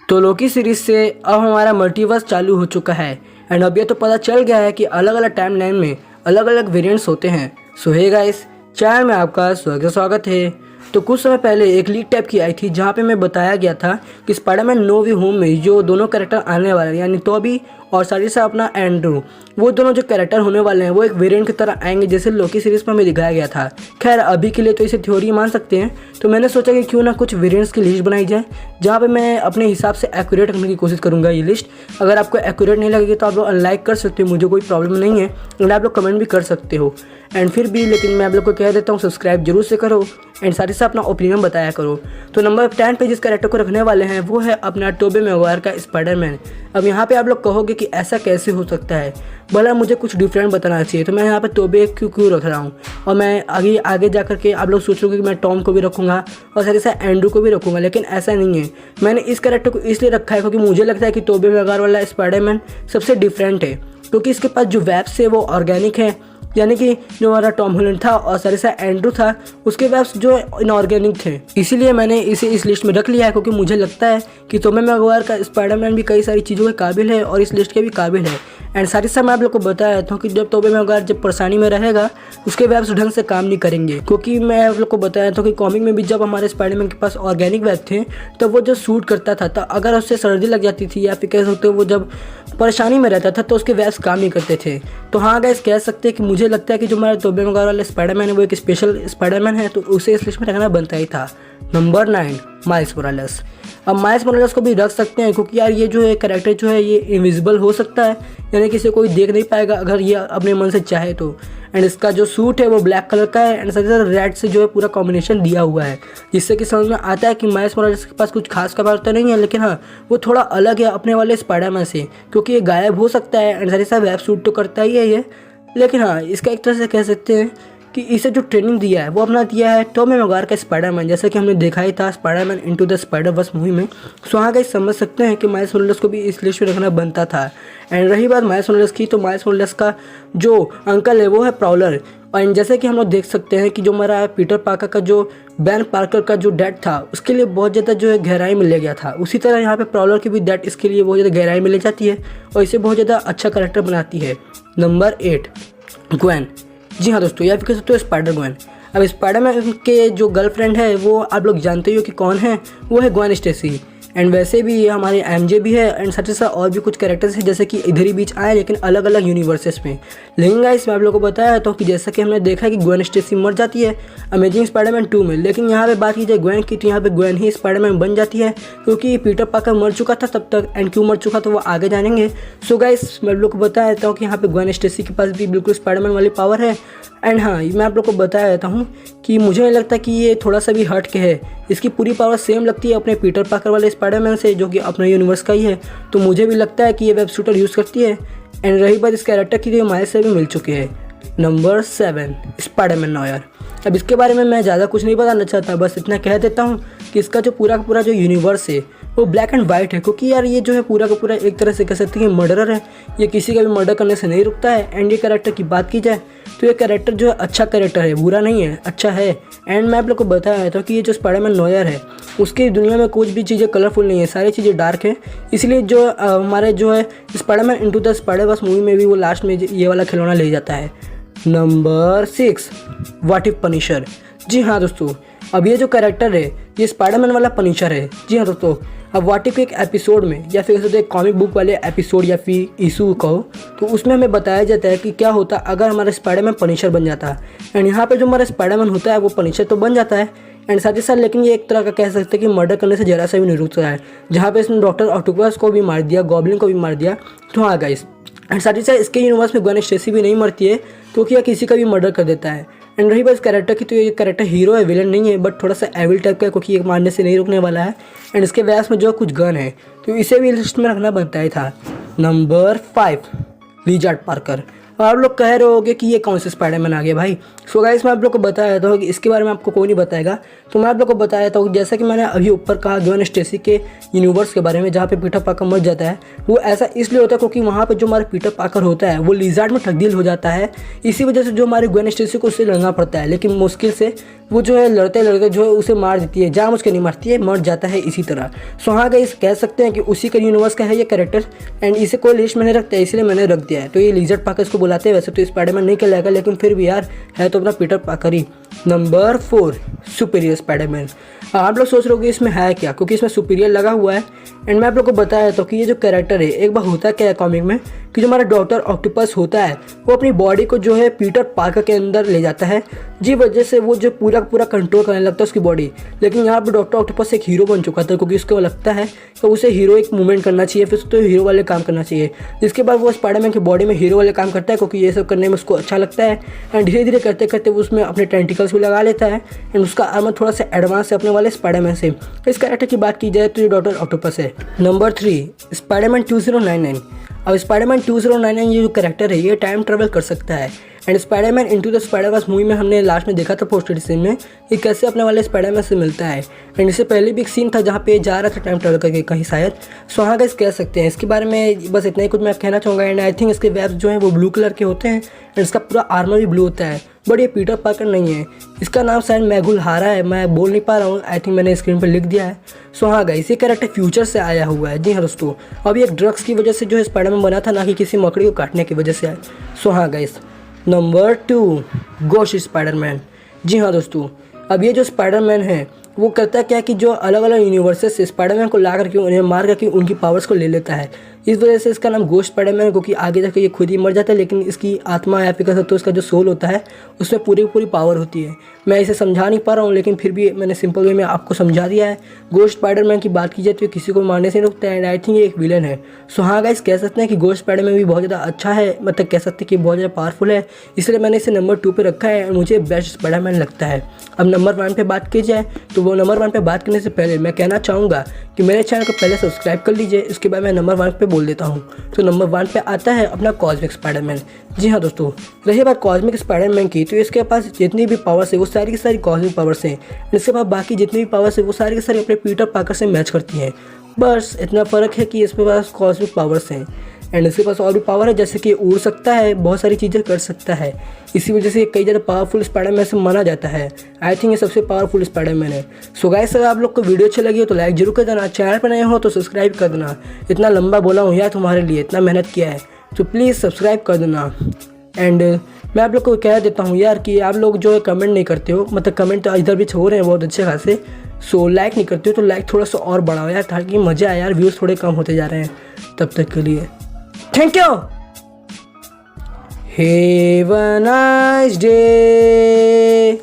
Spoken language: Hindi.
तो लोकी सीरीज से अब हमारा मल्टीवर्स चालू हो चुका है एंड अब ये तो पता चल गया है कि अलग अलग टाइम लाइन में अलग अलग वेरिएंट्स होते हैं। सो हे गाइस, चैनल में आपका स्वागत है। तो कुछ समय पहले एक लीक टाइप की आई थी जहाँ पे मैं बताया गया था कि स्पाइडरमैन नो वे होम में जो दोनों कैरेक्टर आने वाले हैं, यानी टोबी और साथ साथ अपना एंड्रू, वो दोनों जो कैरेक्टर होने वाले हैं वो एक वेरिएंट की तरह आएंगे जैसे लोकी सीरीज में हमें दिखाया गया था। खैर अभी के लिए तो इसे थ्योरी मान सकते हैं, तो मैंने सोचा कि क्यों ना कुछ वेरिएंट्स की लिस्ट बनाई जाए जहाँ पे मैं अपने हिसाब से एक्यूरेट करने की कोशिश करूँगा ये लिस्ट। अगर आपको एक्यूरेट नहीं लगेगी तो आप लोग अनलाइक कर सकते हो, मुझे कोई प्रॉब्लम नहीं है, एंड आप लोग कमेंट भी कर सकते हो। एंड फिर भी लेकिन मैं आप लोग को कह देता हूँ सब्सक्राइब जरूर से करो एंड साथ ही साथ अपना ओपिनियन बताया करो। तो नंबर 10 पे जिस कैरेक्टर को रखने वाले हैं वो है अपना टोबी मैगवायर का स्पाइडरमैन। अब यहाँ पे आप लोग कहोगे कि ऐसा कैसे हो सकता है, भला मुझे कुछ डिफरेंट बताना चाहिए, तो मैं यहाँ पे टोबी क्यों रख रहा हूँ। और मैं आगे जा करके आप लोग सोचोगे कि मैं टॉम को भी रखूँगा और साथ ही साथ एंड्रू को भी रखूँगा, लेकिन ऐसा नहीं है। मैंने इस कैरेक्टर को इसलिए रखा है क्योंकि मुझे लगता है कि टोबी मैगवायर वाला स्पाइडरमैन सबसे डिफरेंट है, क्योंकि इसके पास जो वेब्स है वो ऑर्गेनिक है, यानी कि जो हमारा टॉम हॉलैंड था और साथ ही साथ एंड्रू था उसके वेब्स जो इनऑर्गेनिक थे। इसीलिए मैंने इसे इस लिस्ट में रख लिया है, क्योंकि मुझे लगता है कि टोबी मैगवायर का स्पाइडरमैन भी कई सारी चीज़ों के काबिल है और इस लिस्ट के भी काबिल है। एंड साथ ही साथ मैं आप लोग को बताया देता हूँ कि जब टोबी मैगवायर जब परेशानी में रहेगा उसके वेब्स ढंग से काम नहीं करेंगे, क्योंकि मैं आप लोग को बताया था कि कॉमिक में भी जब हमारे स्पाइडरमैन के पास ऑर्गेनिक वेब थे तो वो जो शूट करता था तो अगर उससे सर्दी लग जाती थी या फिर कह सकते हो वो जब परेशानी में रहता था तो उसके वेब्स काम नहीं करते थे। तो हाँ गाइस, कह सकते हैं कि मुझे लगता है कि जो हमारा टोबी मैगवायर वाला स्पाइडरमैन है वो एक स्पेशल स्पाइडरमैन है, तो उसे इस लिस्ट में रखना बनता ही था। Number 9 miles Morales. अब माइल्स मोरालेस को भी रख सकते हैं क्योंकि यार ये जो है कैरेक्टर जो है ये इनविजिबल हो सकता है, यानी कि इसे कोई देख नहीं पाएगा अगर ये अपने मन से चाहे तो। एंड इसका जो सूट है वो ब्लैक कलर का है एंड साथ ही साथ रेड से जो है पूरा कॉम्बिनेशन दिया हुआ है, जिससे कि समझ में आता है कि माइल्स मोरालेस के पास कुछ खास कमाल तो नहीं है, लेकिन हाँ वो थोड़ा अलग है अपने वाले स्पाइडरमैन से, क्योंकि ये गायब हो सकता है एंड साथ ही साथ वेब सूट तो करता ही है ये। लेकिन हाँ इसका एक तरह से कह सकते हैं कि इसे जो ट्रेनिंग दिया है वो अपना दिया है टोबी मैगवायर का स्पाइडरमैन, जैसा कि हमने देखा ही था Spiderman into the Spider-Verse movie में। सो हाँ गाइस, समझ सकते हैं कि माइल्स मोरालेस को भी इस लिस्ट में रखना बनता था। एंड रही बात माइल्स मोरालेस की, तो माइल्स मोरालेस का जो अंकल है वो है प्राउलर। और जैसे कि हम लोग देख सकते हैं कि जो हमारा पीटर पार्कर का जो बेन पार्कर का जो डेथ था उसके लिए बहुत ज़्यादा जो है गहराई में ले गया था, उसी तरह यहाँ पे प्राउलर की भी डेथ इसके लिए बहुत ज़्यादा गहराई में ले जाती है और इसे बहुत ज़्यादा अच्छा कैरेक्टर बनाती है। Number 8 Gwen. जी हाँ दोस्तों, या फिर कह सकते हो स्पाइडर ग्वेन। अब स्पाइडरमैन के जो गर्लफ्रेंड है वो आप लोग जानते ही हो कि कौन है, वो है ग्वेन स्टेसी। एंड वैसे भी हमारे एमजे भी है एंड साथ ही साथ और भी कुछ कैरेक्टर्स हैं जैसे कि इधर ही बीच आए लेकिन अलग अलग यूनिवर्सेस में। लेकिन गाइस मैं आप लोगों को बताया था कि जैसा कि हमने देखा है कि ग्वेन स्टेसी मर जाती है अमेजिंग स्पाइडरमैन 2 में, लेकिन यहाँ पे बात की जाए ग्वेन की तो यहाँ पे ग्वेन ही स्पाइडरमैन बन जाती है, क्योंकि पीटर पार्कर मर चुका था तब तक, एंड क्यों मर चुका तो वो आगे जानेंगे। सो गाइस मैं आप लोग को बता देता हूँ कि यहाँ पे ग्वेन स्टेसी के पास भी बिल्कुल स्पाइडरमैन वाली पावर है। एंड हाँ मैं आप लोग को बता देता हूँ कि मुझे नहीं लगता कि ये थोड़ा सा भी हट के है, इसकी पूरी पावर सेम लगती है अपने पीटर पार्कर वाले स्पाइडरमैन से जो कि अपने यूनिवर्स का ही है, तो मुझे भी लगता है कि ये वेब शूटर यूज़ करती है। एंड रही बात इस कैरेक्टर की, माइल्स से भी मिल चुके हैं। Number 7 Spiderman Noire. अब इसके बारे में मैं ज़्यादा कुछ नहीं बताना चाहता, बस इतना कह देता हूँ कि इसका जो पूरा का पूरा जो यूनिवर्स है वो ब्लैक एंड वाइट है, क्योंकि यार ये जो है पूरा का पूरा एक तरह से कह सकते हैं मर्डरर है, ये किसी का भी मर्डर करने से नहीं रुकता है। एंड ये कैरेक्टर की बात की जाए तो ये कैरेक्टर जो है अच्छा कैरेक्टर है, बुरा नहीं है, अच्छा है। एंड मैं आप लोग को बताया था कि ये जो स्पाइडरमैन नोयर है उसकी दुनिया में कुछ भी चीज़ें कलरफुल नहीं है, सारी चीज़ें डार्क है। इसलिए जो हमारे जो है Spiderman into the Spider-Verse movie में भी वो लास्ट में ये वाला खिलौना ले जाता है। Number 6 what if Punisher. जी हाँ दोस्तों, अब ये जो कैरेक्टर है ये स्पाइडरमैन वाला पनिशर है। जी हाँ दोस्तों, अब व्हाट इफ के एक एपिसोड में या फिर एक कॉमिक बुक वाले एपिसोड या फिर इशू कहो तो उसमें हमें बताया जाता है कि क्या होता अगर हमारा स्पाइडरमैन पनिशर बन जाता है। एंड यहाँ पे जो हमारा स्पाइडरमैन होता है वो पनिशर तो बन जाता है एंड साथ ही साथ, लेकिन ये एक तरह का कह सकते हैं कि मर्डर करने से जरा सा भी नहीं रुकता है, जहाँ पे इसने डॉक्टर ऑक्टोपस को भी मार दिया, गॉब्लिन को भी मार दिया। तो हाँ गाइस, एंड साथ ही साथ इसके यूनिवर्स में ग्वेन स्टेसी भी नहीं मरती है, क्योंकि यह किसी का भी मर्डर कर देता है। एंड रही बात इस कैरेक्टर की, तो ये कैरेक्टर हीरो है, विलन नहीं है, बट थोड़ा सा एविल टाइप का है, क्योंकि ये मारने से नहीं रुकने वाला है। एंड इसके व्यास में जो कुछ गन है तो इसे भी लिस्ट में रखना बनता ही था। Number 5 lizard Parker. और आप लोग कह रहे होगे कि ये कौन से स्पाइडरमैन आ गए भाई। सो गाइस मैं आप लोग को बता देता हूँ कि इसके बारे में आपको कोई नहीं बताएगा, तो मैं आप लोग को बता देता हूँ जैसा कि मैंने अभी ऊपर कहा ग्वेन स्टेसी के यूनिवर्स के बारे में जहाँ पे पीटर पार्कर मर जाता है, वो ऐसा इसलिए होता है क्योंकि वहाँ पे जो हमारा पीटर पार्कर होता है वो लिजार्ड में तब्दील हो जाता है। इसी वजह से जो हमारे ग्वेन स्टेसी को उससे लड़ना पड़ता है, लेकिन मुश्किल से वो जो है लड़ते लड़ते जो है उसे मार देती है, जानबूझ के नहीं मारती है, मर जाता है इसी तरह। सो हाँ गाइस, कह सकते हैं कि उसी का यूनिवर्स का है ये कैरेक्टर एंड इसे कोई लिस्ट में नहीं रखता है, इसलिए मैंने रख दिया है। तो ये लिजर्ड पार्कर इसको बुलाते हैं, वैसे तो स्पाइडरमैन नहीं कहलाएगा, लेकिन फिर भी यार है तो अपना पीटर पार्कर ही। Number 4 superior Spiderman. आप लोग सोच रहे हो कि इसमें है क्या, क्योंकि इसमें सुपीरियर लगा हुआ है एंड मैं आप लोग को बताया तो कि ये जो कैरेक्टर है, एक बार होता क्या है कॉमिक में कि जो हमारा डॉक्टर ऑक्टोपस होता है वो अपनी बॉडी को जो है पीटर पार्कर के अंदर ले जाता है, जी वजह से वो जो पूरा पूरा कंट्रोल करने लगता है उसकी बॉडी। लेकिन यहाँ पर डॉक्टर ऑक्टोपस एक हीरो बन चुका था, क्योंकि उसको लगता है कि उसे हीरोइक मूवमेंट करना चाहिए, फिर तो हीरो वाले काम करना चाहिए। जिसके बाद वो स्पाइडरमैन की बॉडी में हीरो वाले काम करता है, क्योंकि ये सब करने में उसको अच्छा लगता है एंड धीरे धीरे करते करते वो उसमें अपने टेंटिकल्स भी लगा लेता है एंड उसका आर्मर थोड़ा सा एडवांस है अपने वाले स्पाइडरमैन से। इस कैरेक्टर की बात की जाए तो ये डॉक्टर ऑक्टोपस है। Number 3 Spiderman 2099। अब स्पाइडरमैन 2099 ये जो कैरेक्टर है ये टाइम ट्रेवल कर सकता है and Spiderman into the Spider-Verse movie में हमने लास्ट में देखा था पोस्टर सीन में ये कैसे अपने वाले स्पाइडरमैन से मिलता है एंड इससे पहले भी एक सीन था जहाँ पे जा रहा था टाइम ट्रेवल करके कहीं शायद। सो हाँ गाइस, कह सकते हैं इसके बारे में बस इतना ही कुछ मैं कहना चाहूँगा एंड आई थिंक इसके वेब्स जो हैं वो ब्लू कलर के होते हैं एंड इसका पूरा आर्मर भी ब्लू होता है, बट ये पीटर पार्कर नहीं है। इसका नाम शायद मैगुल हारा है, मैं बोल नहीं पा रहा हूँ, आई थिंक मैंने स्क्रीन पर लिख दिया है। सो हाँ गाइस, ये कैरेक्टर फ्यूचर से आया हुआ है। जी हाँ दोस्तों, अभी एक ड्रग्स की वजह से जो है स्पाइडरमैन बना था, ना कि किसी मकड़ी को काटने की वजह से आया। सो हाँ गाइस, नंबर 2 गोस्ट स्पाइडरमैन। जी हाँ दोस्तों, अब ये जो स्पाइडरमैन है वो करता क्या है कि जो अलग अलग यूनिवर्सेस से स्पाइडरमैन को ला करके उन्हें मार करके उनकी पावर्स को ले लेता है। इस वजह से इसका नाम गोस्ट स्पाइडरमैन है, क्योंकि आगे जाकर ये खुद ही मर जाता है, लेकिन इसकी आत्मा या फिर कह सकते हो इसका जो सोल होता है उसमें पूरी पूरी पावर होती है। मैं इसे समझा नहीं पा रहा हूँ, लेकिन फिर भी मैंने सिंपल वे में आपको समझा दिया है। गोस्ट स्पाइडरमैन की बात की जाए तो ये किसी को मारने से नहीं रुकता है एंड आई थिंक ये एक विलन है। सो हाँ गाइस, कह सकते हैं कि गोस्ट स्पाइडरमैन भी बहुत ज़्यादा अच्छा है, मतलब कह सकते हैं कि बहुत ज़्यादा पावरफुल है, इसलिए मैंने इसे नंबर 2 पे रखा है। मुझे बेस्ट स्पाइडरमैन लगता है। अब नंबर 1 पे बात की जाए तो वो नंबर 1 पे बात करने से पहले मैं कहना चाहूँगा कि मेरे चैनल को पहले सब्सक्राइब कर लीजिए, इसके बाद मैं नंबर 1 पे बोल देता हूँ। तो नंबर 1 पे आता है अपना कॉस्मिक स्पाइडरमैन। जी हाँ दोस्तों, रही बात कॉस्मिक स्पाइडरमैन की, तो इसके पास जितनी भी पावर्स है वो सारी की सारी कॉस्मिक पावर्स हैं। इसके पास बाकी जितनी भी पावर्स है वो सारी की सारी अपने पीटर पार्कर से मैच करती हैं। बस इतना फ़र्क है कि इसके पास कॉस्मिक पावर्स हैं एंड इसके पास और भी पावर है, जैसे कि उड़ सकता है, बहुत सारी चीज़ें कर सकता है। इसी वजह से कई ज़्यादा पावरफुल स्पाइडरमैन से माना जाता है। आई थिंक ये सबसे पावरफुल स्पाइडरमैन है। सो गाइस, अगर आप लोग को वीडियो अच्छी लगी हो तो लाइक जरूर कर देना, चैनल पर नए हो तो सब्सक्राइब कर देना। इतना लंबा बोला हूँ यार तुम्हारे लिए, इतना मेहनत किया है तो प्लीज़ सब्सक्राइब कर देना। एंड मैं आप लोग को कह देता हूँ यार कि आप लोग जो है कमेंट नहीं करते हो, मतलब कमेंट तो इधर भी हो रहे हैं बहुत अच्छे खासे। सो लाइक नहीं करते हो तो लाइक थोड़ा सा और बढ़ाओ यार, ताकि मज़ा आए यार, व्यूज़ थोड़े कम होते जा रहे हैं। तब तक के लिए thank you. Have a nice day.